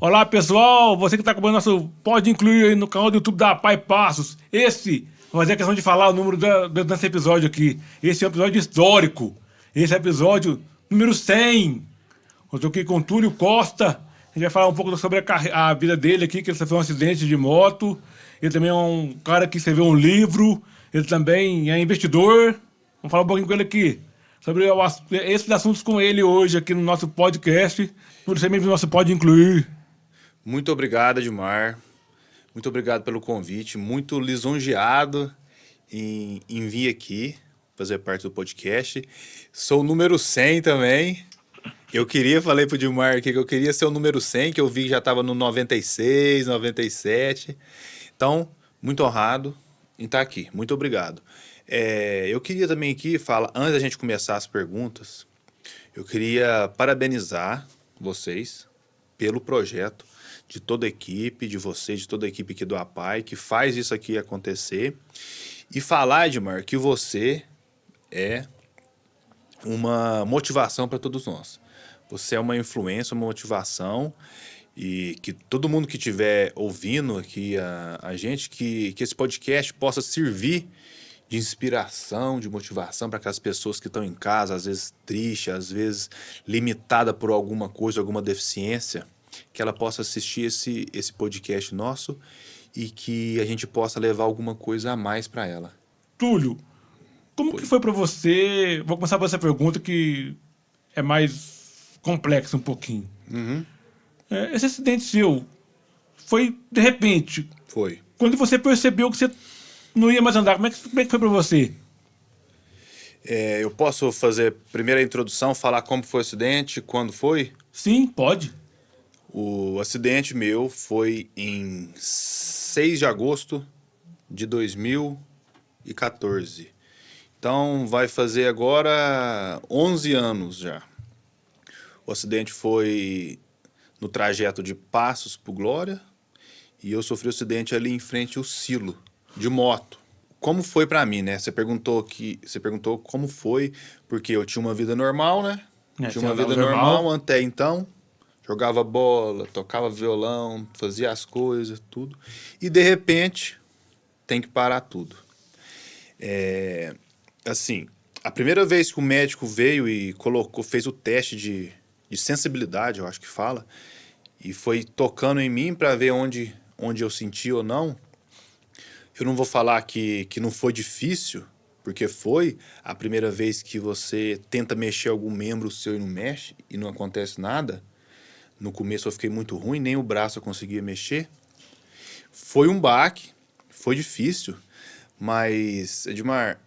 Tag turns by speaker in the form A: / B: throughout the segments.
A: Olá, pessoal! Você que está acompanhando nosso pode incluir aí no canal do YouTube da Pai Passos. Vou fazer a questão de falar o número desse episódio aqui. Esse é um episódio histórico. Esse é o episódio número 100. Eu estou aqui com o Túlio Costa. A gente vai falar um pouco sobre a vida dele aqui, que ele sofreu um acidente de moto. Ele também é um cara que escreveu um livro. Ele também é investidor. Vamos falar um pouquinho com ele aqui sobre esses assuntos com ele hoje aqui no nosso podcast. Por ser membro do nosso Pode Incluir.
B: Muito obrigado, Edmar. Muito obrigado pelo convite. Muito lisonjeado em vir aqui fazer parte do podcast. Sou o número 100 também. Falei pro Edmar aqui que eu queria ser o número 100, que eu vi que já estava no 96, 97. Então, muito honrado em estar aqui. Muito obrigado. Eu queria também aqui falar, antes da gente começar as perguntas, eu queria parabenizar vocês pelo projeto, de toda a equipe, de vocês, de toda a equipe aqui do APAI, que faz isso aqui acontecer. E falar, Edmar, que você é uma motivação para todos nós. Você é uma influência, uma motivação, e que todo mundo que estiver ouvindo aqui a gente, que esse podcast possa servir de inspiração, de motivação para aquelas pessoas que estão em casa, às vezes triste, às vezes limitada por alguma coisa, alguma deficiência, que ela possa assistir esse podcast nosso e que a gente possa levar alguma coisa a mais para ela.
A: Túlio, como que foi pra você? Vou começar por essa pergunta que é mais complexa um pouquinho. Esse acidente seu foi de repente.
B: Foi.
A: Quando você percebeu que você não ia mais andar, como é que foi pra você?
B: Eu posso fazer primeiro a introdução, falar como foi o acidente, quando foi?
A: Sim, pode.
B: O acidente meu foi em 6 de agosto de 2014. Então vai fazer agora 11 anos já. O acidente foi no trajeto de Passos para Glória e eu sofri o acidente ali em frente ao silo de moto. Como foi para mim, né? Você perguntou como foi, porque eu tinha uma vida normal, né? Tinha uma vida normal até então. Jogava bola, tocava violão, fazia as coisas, tudo. E de repente, tem que parar tudo. Assim, a primeira vez que o médico veio e fez o teste de sensibilidade, eu acho que fala, e foi tocando em mim para ver onde eu senti ou não. Eu não vou falar que não foi difícil, porque foi a primeira vez que você tenta mexer algum membro seu e não mexe, e não acontece nada. No começo eu fiquei muito ruim, nem o braço eu conseguia mexer. Foi um baque, foi difícil, mas, Edmar,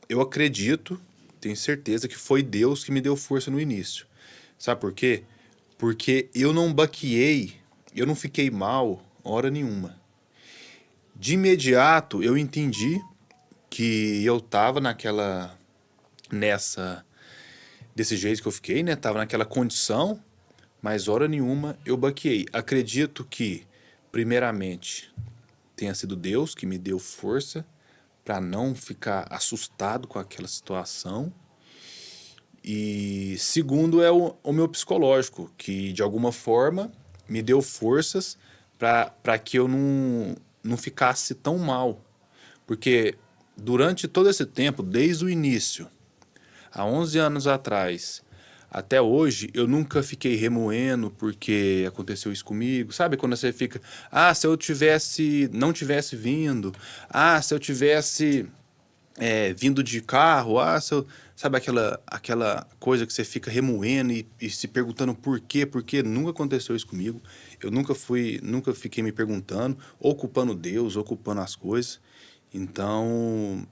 B: eu acredito, tenho certeza que foi Deus que me deu força no início. Sabe por quê? Porque eu não baqueei, eu não fiquei mal hora nenhuma. De imediato eu entendi que eu tava desse jeito que eu fiquei, né? Tava naquela condição, mas hora nenhuma eu baqueei. Acredito que, primeiramente, tenha sido Deus que me deu força para não ficar assustado com aquela situação. E segundo é o meu psicológico, que de alguma forma me deu forças para que eu não ficasse tão mal. Porque durante todo esse tempo, desde o início, há 11 anos atrás, até hoje, eu nunca fiquei remoendo porque aconteceu isso comigo. Sabe quando você fica, se eu não tivesse vindo, se eu tivesse vindo de carro, sabe aquela coisa que você fica remoendo e se perguntando por quê, porque nunca aconteceu isso comigo. Eu nunca fiquei me perguntando, ou culpando Deus, ou culpando as coisas. Então,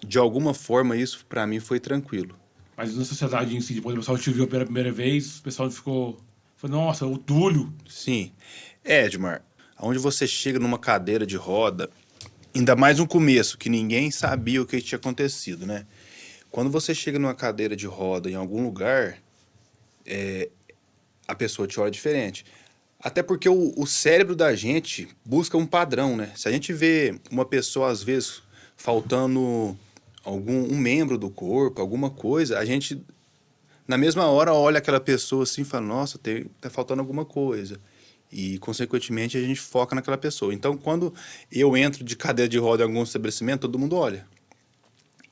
B: de alguma forma, isso para mim foi tranquilo.
A: Mas na sociedade em si, depois o pessoal te viu pela primeira vez, o pessoal ficou. Nossa, o Túlio.
B: Sim. Edmar, onde você chega numa cadeira de roda, ainda mais no começo, que ninguém sabia o que tinha acontecido, né? Quando você chega numa cadeira de roda em algum lugar, a pessoa te olha diferente. Até porque o cérebro da gente busca um padrão, né? Se a gente vê uma pessoa, às vezes, faltando um membro do corpo, alguma coisa, a gente, na mesma hora, olha aquela pessoa assim e fala, nossa, tá faltando alguma coisa. E, consequentemente, a gente foca naquela pessoa. Então, quando eu entro de cadeira de roda em algum estabelecimento, todo mundo olha.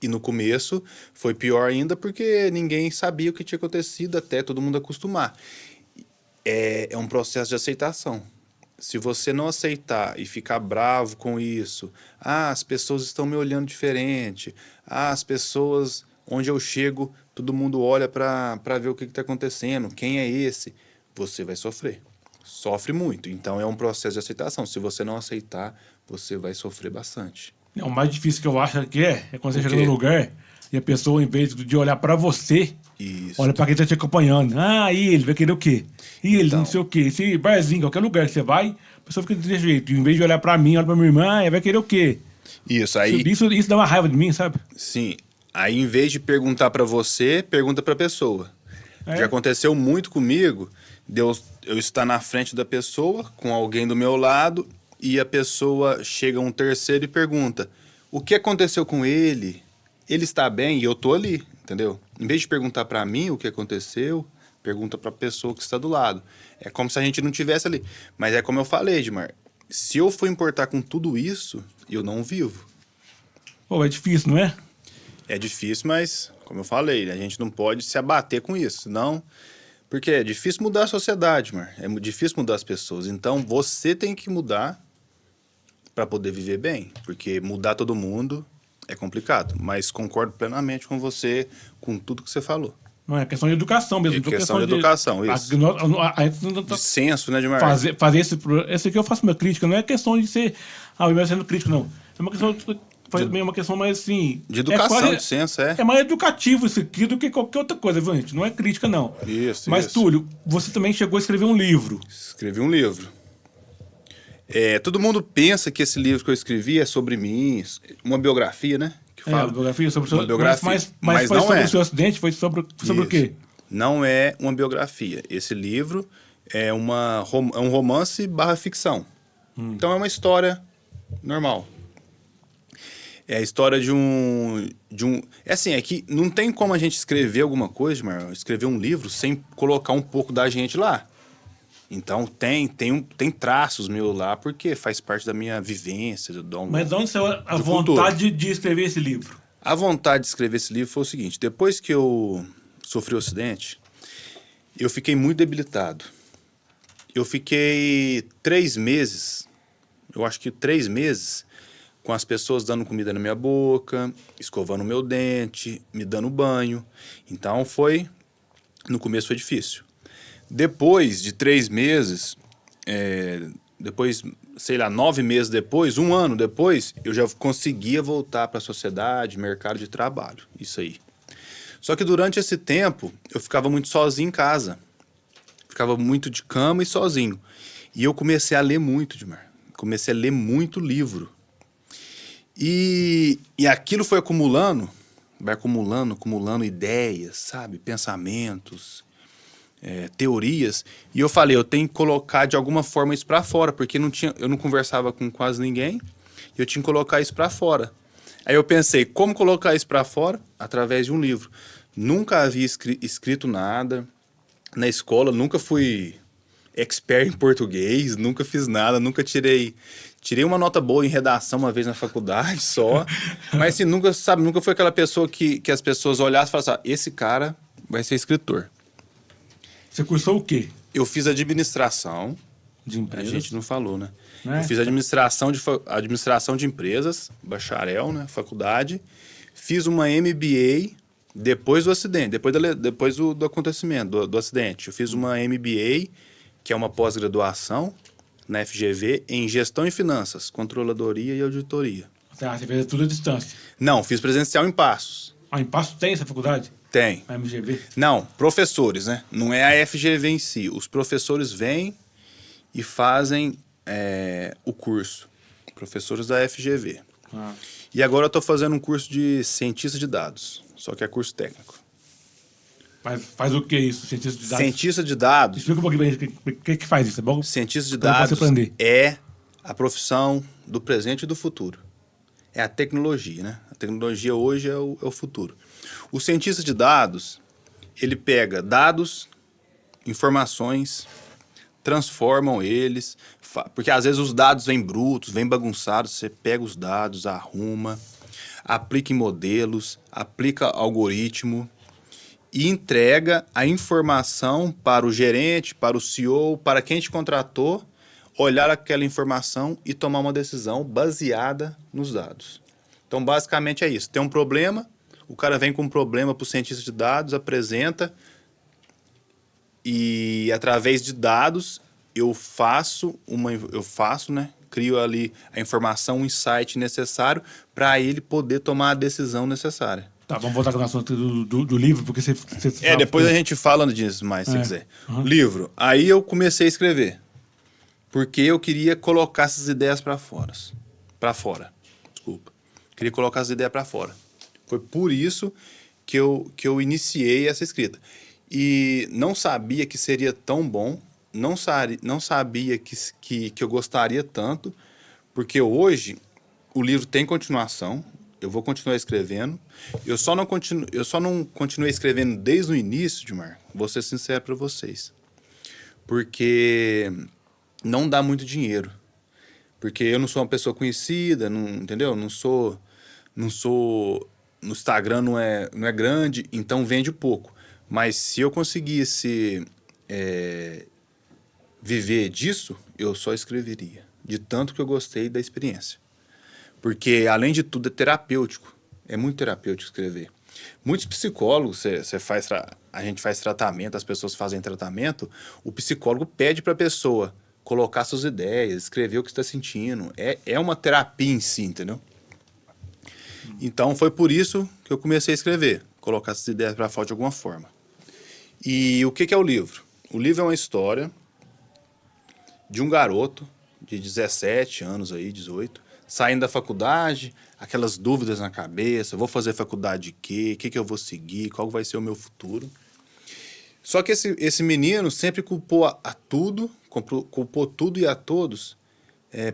B: E no começo foi pior ainda porque ninguém sabia o que tinha acontecido até todo mundo acostumar. É um processo de aceitação. Se você não aceitar e ficar bravo com isso, as pessoas estão me olhando diferente, as pessoas, onde eu chego, todo mundo olha para ver o que está acontecendo, quem é esse, você vai sofrer. Sofre muito. Então é um processo de aceitação. Se você não aceitar, você vai sofrer bastante.
A: O mais difícil que eu acho que é quando você
B: O
A: chega
B: quê?
A: no lugar e a pessoa, em vez de olhar pra você,
B: Isso.
A: olha pra quem tá te acompanhando. Ah, e ele vai querer o quê? E ele
B: Então.
A: não sei o quê. Esse barzinho, qualquer lugar que você vai, a pessoa fica desse jeito. Em vez de olhar pra mim, olha pra minha irmã, vai querer o quê?
B: Isso, aí,
A: Isso dá uma raiva de mim, sabe?
B: sim. Aí, em vez de perguntar para você, pergunta para a pessoa.
A: É.
B: Já aconteceu muito comigo, de eu estar na frente da pessoa, com alguém do meu lado, e a pessoa chega um terceiro e pergunta: o que aconteceu com ele? Ele está bem? E eu tô ali, entendeu? Em vez de perguntar para mim o que aconteceu, pergunta para a pessoa que está do lado. É como se a gente não tivesse ali. Mas é como eu falei, Edmar, se eu for importar com tudo isso, eu não vivo.
A: Pô, é difícil, não é?
B: É difícil, mas, como eu falei, a gente não pode se abater com isso, senão... Porque é difícil mudar a sociedade, mano. É difícil mudar as pessoas. Então, você tem que mudar para poder viver bem. Porque mudar todo mundo é complicado. Mas concordo plenamente com você, com tudo que você falou.
A: Não é questão de educação mesmo.
B: É questão de educação, isso. De senso, né, Edmar?
A: Fazer esse aqui eu faço uma crítica, não é questão de ser mesmo sendo crítico, não. É uma questão uma questão mais assim.
B: De educação, de senso,
A: É mais educativo isso aqui do que qualquer outra coisa, viu, gente? Não é crítica, não.
B: Isso,
A: Mas,
B: isso.
A: Túlio, você também chegou a escrever um livro.
B: Escrevi um livro. Todo mundo pensa que esse livro que eu escrevi é sobre mim, uma biografia, né? Que fala.
A: Biografia sobre o seu...
B: Uma biografia.
A: Mas foi
B: não
A: sobre
B: é.
A: o seu acidente? Foi sobre o quê?
B: Não é uma biografia. Esse livro é um romance barra ficção. Então é uma história normal. É a história de um... É assim, é que não tem como a gente escrever alguma coisa, Marlon, escrever um livro sem colocar um pouco da gente lá. Então tem traços meus lá, porque faz parte da minha vivência.
A: Mas de onde saiu a vontade de escrever esse livro?
B: A vontade de escrever esse livro foi o seguinte: depois que eu sofri o acidente, eu fiquei muito debilitado. Eu fiquei 3 meses, eu acho que 3 meses, com as pessoas dando comida na minha boca, escovando o meu dente, me dando banho. Então no começo foi difícil. Depois de 3 meses, depois, sei lá, 9 meses depois, 1 ano depois, eu já conseguia voltar para a sociedade, mercado de trabalho, isso aí. Só que durante esse tempo, eu ficava muito sozinho em casa. Ficava muito de cama e sozinho. E eu comecei a ler muito, Edmar. Comecei a ler muito livro. E aquilo foi acumulando, vai acumulando ideias, sabe? Pensamentos, teorias. E eu falei, eu tenho que colocar de alguma forma isso para fora, porque eu não conversava com quase ninguém, e eu tinha que colocar isso para fora. Aí eu pensei, como colocar isso para fora? Através de um livro. Nunca havia escrito nada na escola, nunca fui expert em português, nunca fiz nada, nunca tirei uma nota boa em redação uma vez na faculdade só, mas assim, nunca foi aquela pessoa que as pessoas olhassem e falassem, esse cara vai ser escritor.
A: Você cursou o quê?
B: Eu fiz administração.
A: De empresas?
B: A gente não falou, né?
A: Eu
B: fiz administração de empresas, bacharel, né? Faculdade. Fiz uma MBA depois do acidente, depois do acontecimento, do acidente. Eu fiz uma MBA, que é uma pós-graduação na FGV, em Gestão e Finanças, Controladoria e Auditoria.
A: Você fez tudo à distância?
B: Não, fiz presencial em Passos.
A: Em Passos tem essa faculdade?
B: Tem.
A: A MGV?
B: Não, professores, né? Não é a FGV em si. Os professores vêm e fazem o curso. Professores da FGV. E agora eu estou fazendo um curso de cientista de dados, só que é curso técnico.
A: Mas faz o que isso, cientista de dados?
B: Cientista de dados.
A: Explica um pouquinho pra gente o que faz isso, é bom?
B: Cientista de dados é a profissão do presente e do futuro. É a tecnologia, né? A tecnologia hoje é o futuro. O cientista de dados, ele pega dados, informações, transformam eles, porque às vezes os dados vêm brutos, vêm bagunçados, você pega os dados, arruma, aplica em modelos, aplica algoritmo e entrega a informação para o gerente, para o CEO, para quem te contratou, olhar aquela informação e tomar uma decisão baseada nos dados. Então, basicamente é isso. Tem um problema, o cara vem com um problema para o cientista de dados, apresenta, e através de dados eu faço, né? Crio ali a informação, o insight necessário para ele poder tomar a decisão necessária.
A: Tá, vamos voltar com o assunto do livro, porque você
B: depois a gente fala disso mais, se quiser.
A: Uhum.
B: Livro. Aí eu comecei a escrever. Porque eu queria colocar essas ideias para fora. Desculpa. Queria colocar as ideias para fora. Foi por isso que eu iniciei essa escrita. E não sabia que seria tão bom, não sabia que eu gostaria tanto, porque hoje o livro tem continuação, eu vou continuar escrevendo. Eu só não continuei escrevendo desde o início, Dimar, vou ser sincero para vocês. Porque não dá muito dinheiro. Porque eu não sou uma pessoa conhecida, não, entendeu? Não sou... No Instagram não é grande, então vende pouco. Mas se eu conseguisse viver disso, eu só escreveria. De tanto que eu gostei da experiência. Porque, além de tudo, é terapêutico. É muito terapêutico escrever. Muitos psicólogos, a gente faz tratamento, as pessoas fazem tratamento, o psicólogo pede para a pessoa colocar suas ideias, escrever o que está sentindo. É uma terapia em si, entendeu? Então, foi por isso que eu comecei a escrever, colocar essas ideias para fora de alguma forma. E o que é o livro? O livro é uma história de um garoto de 17 anos, 18, saindo da faculdade, aquelas dúvidas na cabeça, vou fazer faculdade de quê? O que eu vou seguir? Qual vai ser o meu futuro? Só que esse menino sempre culpou culpou tudo e a todos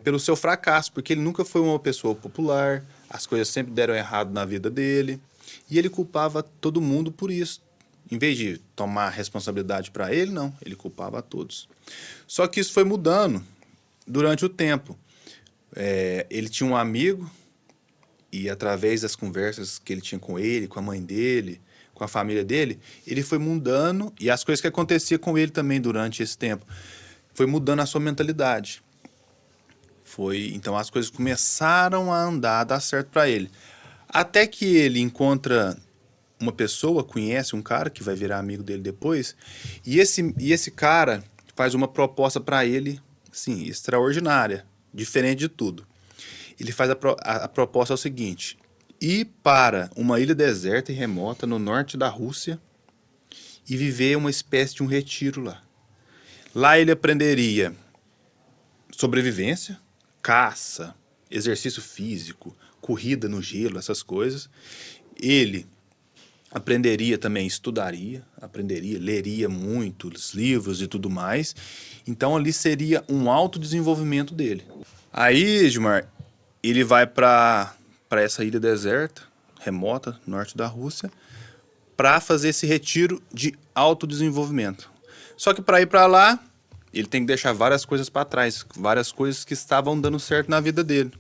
B: pelo seu fracasso, porque ele nunca foi uma pessoa popular, as coisas sempre deram errado na vida dele, e ele culpava todo mundo por isso. Em vez de tomar responsabilidade para ele, não, ele culpava a todos. Só que isso foi mudando durante o tempo. Ele tinha um amigo, e através das conversas que ele tinha com ele, com a mãe dele, com a família dele, ele foi mudando, e as coisas que aconteciam com ele também durante esse tempo, foi mudando a sua mentalidade. Então as coisas começaram a andar, a dar certo para ele. Até que ele encontra uma pessoa, conhece um cara que vai virar amigo dele depois, e esse cara faz uma proposta para ele, assim, extraordinária, diferente de tudo. Ele faz a proposta é o seguinte: ir para uma ilha deserta e remota no norte da Rússia e viver uma espécie de um retiro lá. Lá ele aprenderia sobrevivência, caça, exercício físico, corrida no gelo, essas coisas. Ele aprenderia também, aprenderia, leria muitos livros e tudo mais. Então ali seria um autodesenvolvimento dele. Aí, Gilmar, ele vai para essa ilha deserta, remota, norte da Rússia, para fazer esse retiro de autodesenvolvimento. Só que para ir para lá, ele tem que deixar várias coisas para trás, várias coisas que estavam dando certo na vida dele.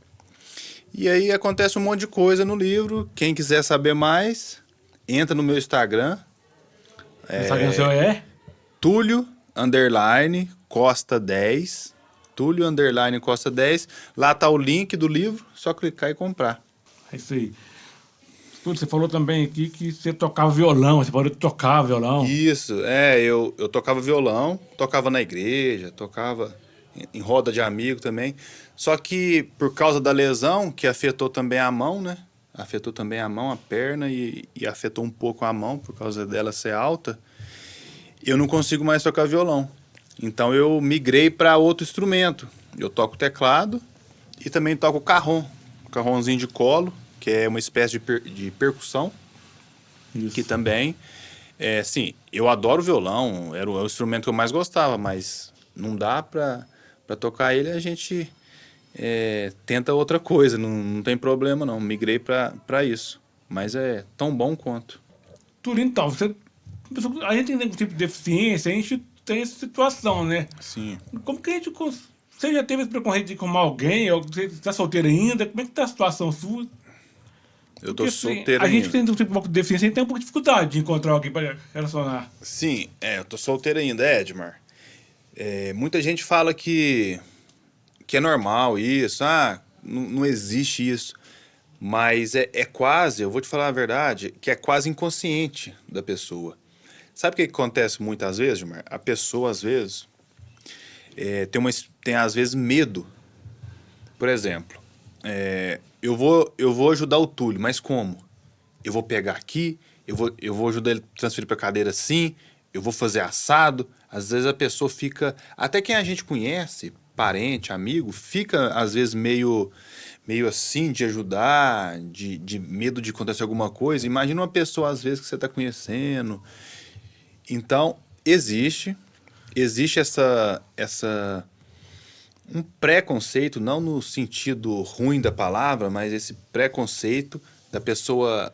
B: E aí acontece um monte de coisa no livro. Quem quiser saber mais, entra no meu Instagram.
A: O Instagram seu é?
B: Túlio_Costa10. Túlio_Costa10. Lá tá o link do livro, só clicar e comprar.
A: É isso aí. Túlio, você falou também aqui que você tocava violão, você parou de tocar violão.
B: Isso, eu tocava violão, tocava na igreja, tocava em roda de amigo também. Só que por causa da lesão, que afetou também a mão, né? Afetou também a mão, a perna e afetou um pouco a mão por causa dela ser alta, eu não consigo mais tocar violão. Então eu migrei para outro instrumento. Eu toco teclado e também toco carronzinho de colo, que é uma espécie de percussão. Isso. Que também, sim, eu adoro violão, era o instrumento que eu mais gostava, mas não dá para tocar ele, a gente tenta outra coisa, não tem problema não, migrei para isso, mas é tão bom quanto.
A: Túlio, então, a gente tem um tipo de deficiência, a gente tem essa situação, né?
B: Sim.
A: Como que a gente... Você já teve esse preconceito de arrumar alguém? Ou você está solteiro ainda? Como é que tá a situação sua?
B: Eu tô
A: Porque assim,
B: solteiro
A: a gente
B: ainda.
A: tem um pouco de deficiência, a gente tem um pouco de dificuldade de encontrar alguém para relacionar.
B: Sim, eu tô solteiro ainda, Edmar. Muita gente fala que é normal isso, não existe isso. Mas é quase, eu vou te falar a verdade, que é quase inconsciente da pessoa. Sabe o que acontece muitas vezes, Gilmar? A pessoa, às vezes, tem às vezes medo. Por exemplo, eu vou ajudar o Túlio, mas como? Eu vou pegar aqui, eu vou ajudar ele a transferir para a cadeira assim, eu vou fazer assado. Às vezes a pessoa fica, até quem a gente conhece, parente, amigo, fica às vezes meio assim de ajudar, de medo de acontecer alguma coisa. Imagina uma pessoa às vezes que você está conhecendo. Então, existe um preconceito, não no sentido ruim da palavra, mas esse preconceito da pessoa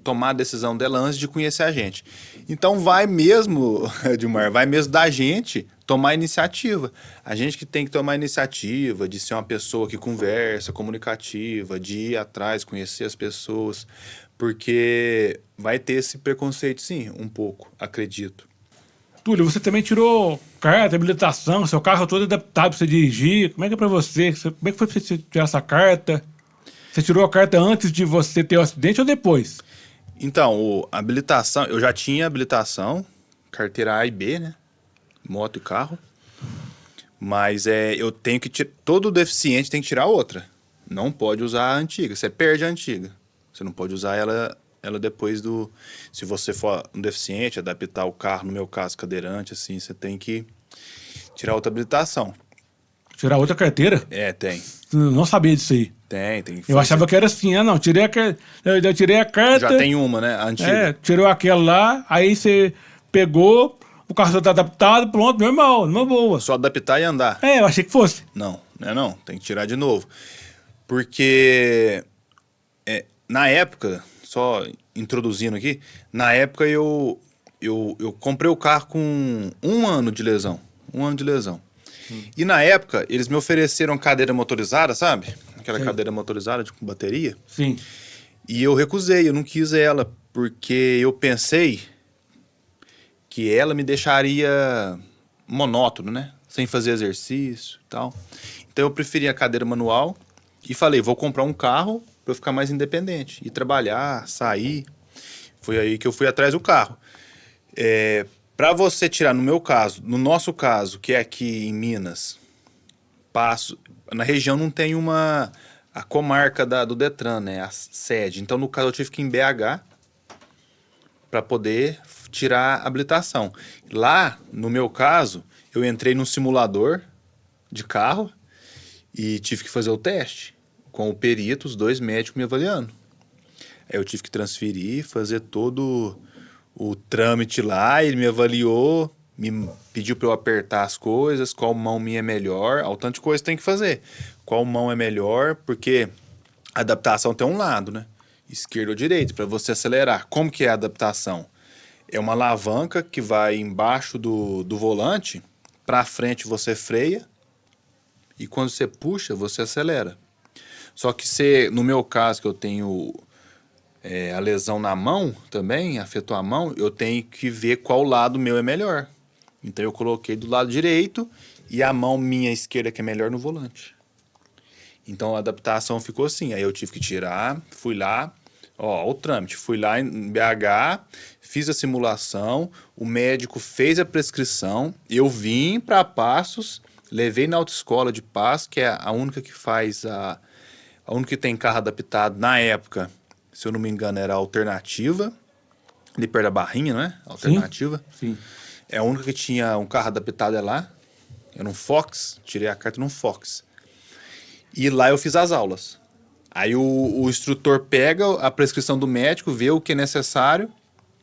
B: tomar a decisão dela antes de conhecer a gente. Então vai mesmo, Edmar, vai mesmo da gente tomar a iniciativa. A gente que tem que tomar a iniciativa de ser uma pessoa que conversa, comunicativa, de ir atrás, conhecer as pessoas, porque vai ter esse preconceito sim, um pouco, acredito.
A: Túlio, você também tirou carta, habilitação, seu carro todo adaptado para você dirigir. Como é que é para você? Como é que foi para você tirar essa carta? Você tirou a carta antes de você ter o acidente ou depois?
B: Então, a habilitação, eu já tinha habilitação, carteira A e B, né? Moto e carro. Mas eu tenho que tirar. Todo deficiente tem que tirar outra. Não pode usar a antiga. Você perde a antiga. Você não pode usar ela depois do. Se você for um deficiente, adaptar o carro, no meu caso, cadeirante, assim, você tem que tirar outra habilitação.
A: Tirar outra carteira?
B: Tem.
A: Eu não sabia disso aí.
B: Tem que
A: Eu achava que era assim, não, eu tirei a carta.
B: Já tem uma, né? A antiga.
A: Tirou aquela lá, aí você pegou, o carro tá adaptado, pronto, normal, numa boa.
B: Só adaptar e andar.
A: Eu achei que fosse.
B: Não, não. Tem que tirar de novo. Porque na época, só introduzindo aqui, na época eu comprei o carro com 1 ano de lesão. 1 ano de lesão. E na época, eles me ofereceram cadeira motorizada, sabe? Aquela
A: Sim.
B: cadeira motorizada com bateria.
A: Sim.
B: E eu recusei, eu não quis ela, porque eu pensei que ela me deixaria monótono, né? Sem fazer exercício e tal. Então eu preferi a cadeira manual e falei, vou comprar um carro para eu ficar mais independente. Ir trabalhar, sair. Foi aí que eu fui atrás do carro. Para você tirar, no nosso caso, que é aqui em Minas, na região não tem a comarca do Detran, né? A sede. Então, no caso, eu tive que ir em BH para poder tirar a habilitação. Lá, no meu caso, eu entrei num simulador de carro e tive que fazer o teste com o perito, os 2 médicos me avaliando. Aí eu tive que transferir, fazer todo o trâmite lá, ele me avaliou, me pediu para eu apertar as coisas, qual mão minha é melhor, ao tanto de coisa tem que fazer. Qual mão é melhor, porque a adaptação tem um lado, né? Esquerdo ou direito, para você acelerar. Como que é a adaptação? É uma alavanca que vai embaixo do volante, para frente você freia, e quando você puxa, você acelera. Só que no meu caso, que eu tenho a lesão na mão também, afetou a mão, eu tenho que ver qual lado meu é melhor. Então eu coloquei do lado direito e a mão minha esquerda que é melhor no volante. Então a adaptação ficou assim. Aí eu tive que tirar, fui lá, o trâmite. Fui lá em BH, fiz a simulação, o médico fez a prescrição, eu vim para Passos, levei na autoescola de Passos, que é a única que faz a única que tem carro adaptado na época, se eu não me engano, era a Alternativa, ali perto da Barrinha, não é? Alternativa.
A: Sim.
B: É a única que tinha um carro adaptado lá. Era um Fox, tirei a carta num Fox. E lá eu fiz as aulas. Aí o instrutor pega a prescrição do médico, vê o que é necessário,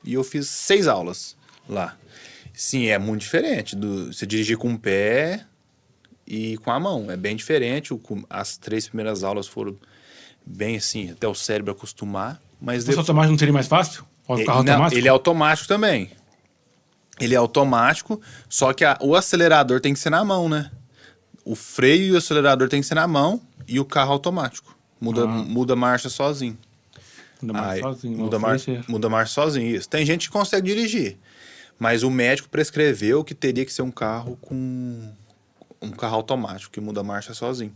B: e eu fiz 6 aulas lá. Sim, é muito diferente. Você dirigir com o pé e com a mão. É bem diferente. As 3 primeiras aulas foram bem assim, até o cérebro acostumar. Mas
A: O automático não seria mais fácil? O carro automático?
B: Ele é automático também. Ele é automático, só que o acelerador tem que ser na mão, né? O freio e o acelerador tem que ser na mão e o carro automático. Muda a marcha sozinho.
A: Muda a marcha sozinho.
B: Muda a marcha sozinho, isso. Tem gente que consegue dirigir, mas o médico prescreveu que teria que ser um carro automático, que muda a marcha sozinho.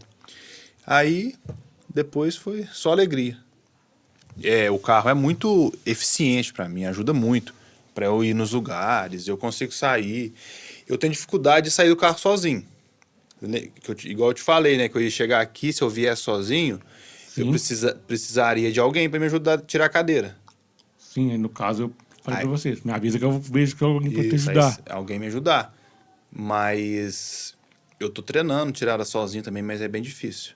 B: Aí, depois foi só alegria. O carro é muito eficiente para mim, ajuda muito para eu ir nos lugares, eu consigo sair. Eu tenho dificuldade de sair do carro sozinho. Igual eu te falei, né? Que eu ia chegar aqui, se eu viesse sozinho, eu precisaria de alguém para me ajudar a tirar a cadeira.
A: Sim, aí no caso eu falei para você, me avisa que eu vejo que alguém pode te ajudar.
B: Alguém me ajudar. Mas eu tô treinando tirar ela sozinho também, mas é bem difícil.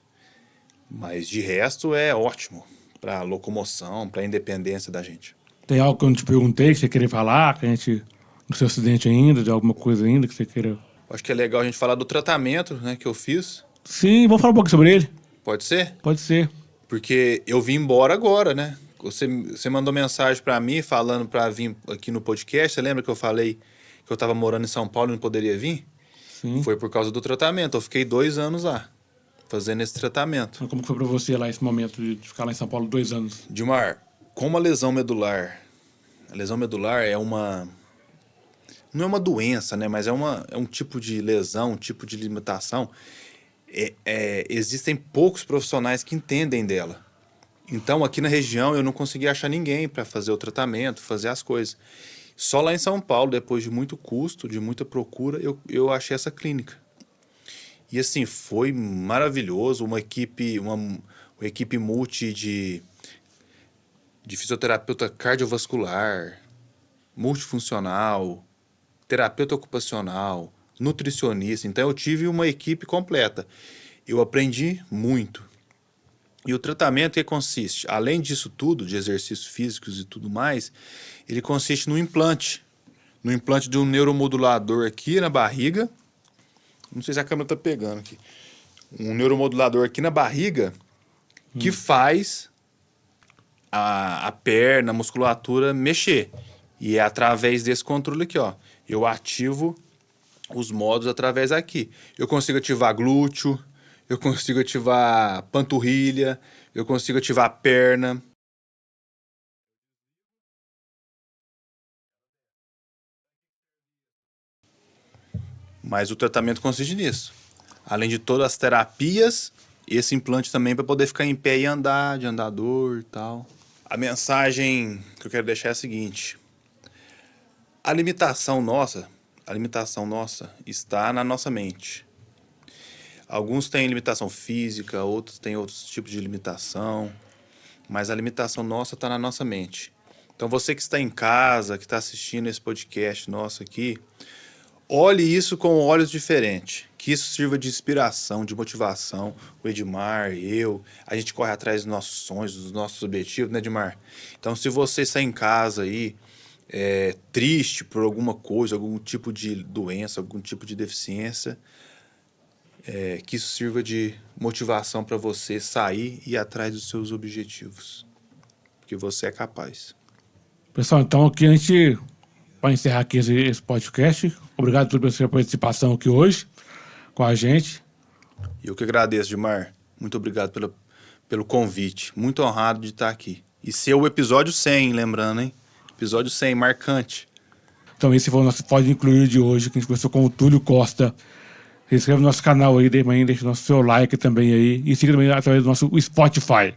B: Mas de resto é ótimo para locomoção, para independência da gente.
A: Tem algo que eu não te perguntei que você queria falar, que a gente, no seu acidente ainda, de alguma coisa ainda que você queira...
B: Acho que é legal a gente falar do tratamento, né, que eu fiz.
A: Sim, vamos falar um pouco sobre ele.
B: Pode ser?
A: Pode ser.
B: Porque eu vim embora agora, né? Você mandou mensagem para mim falando para vir aqui no podcast. Você lembra que eu falei que eu estava morando em São Paulo e não poderia vir?
A: Sim.
B: Foi por causa do tratamento. Eu fiquei 2 anos lá, fazendo esse tratamento.
A: Como foi para você lá esse momento de ficar lá em São Paulo 2 anos?
B: Dilmar, como a lesão medular não é uma doença, né? Mas é um tipo de lesão, um tipo de limitação. Existem poucos profissionais que entendem dela. Então, aqui na região, eu não consegui achar ninguém para fazer o tratamento, fazer as coisas. Só lá em São Paulo, depois de muito custo, de muita procura, eu achei essa clínica. E assim, foi maravilhoso, uma equipe multi de fisioterapeuta cardiovascular, multifuncional, terapeuta ocupacional, nutricionista. Então eu tive uma equipe completa. Eu aprendi muito. E o tratamento que consiste, além disso tudo, de exercícios físicos e tudo mais, ele consiste no implante de um neuromodulador aqui na barriga. Não sei se a câmera está pegando aqui. Um neuromodulador aqui na barriga que faz a perna, a musculatura mexer. E é através desse controle aqui, ó. Eu ativo os modos através aqui. Eu consigo ativar glúteo, eu consigo ativar panturrilha, eu consigo ativar a perna. Mas o tratamento consiste nisso. Além de todas as terapias, esse implante também para poder ficar em pé e andar, de andador e tal. A mensagem que eu quero deixar é a seguinte. A limitação nossa está na nossa mente. Alguns têm limitação física, outros têm outros tipos de limitação, mas a limitação nossa está na nossa mente. Então você que está em casa, que está assistindo esse podcast nosso aqui, olhe isso com olhos diferentes, que isso sirva de inspiração, de motivação. O Edmar, a gente corre atrás dos nossos sonhos, dos nossos objetivos, né, Edmar? Então se você está em casa aí, triste por alguma coisa, algum tipo de doença, algum tipo de deficiência, que isso sirva de motivação para você sair e ir atrás dos seus objetivos, porque você é capaz.
A: Pessoal, então aqui a gente vai encerrar aqui esse podcast. Obrigado pela sua participação aqui hoje com a gente.
B: Eu que agradeço, Edmar. Muito obrigado pelo convite. Muito honrado de estar aqui. E ser o episódio 100, lembrando, hein? Episódio 100, marcante.
A: Então esse foi o nosso Pode Incluir de hoje, que a gente conversou com o Túlio Costa. Se inscreve no nosso canal aí, deixa o nosso seu like também aí. E siga também através do nosso Spotify.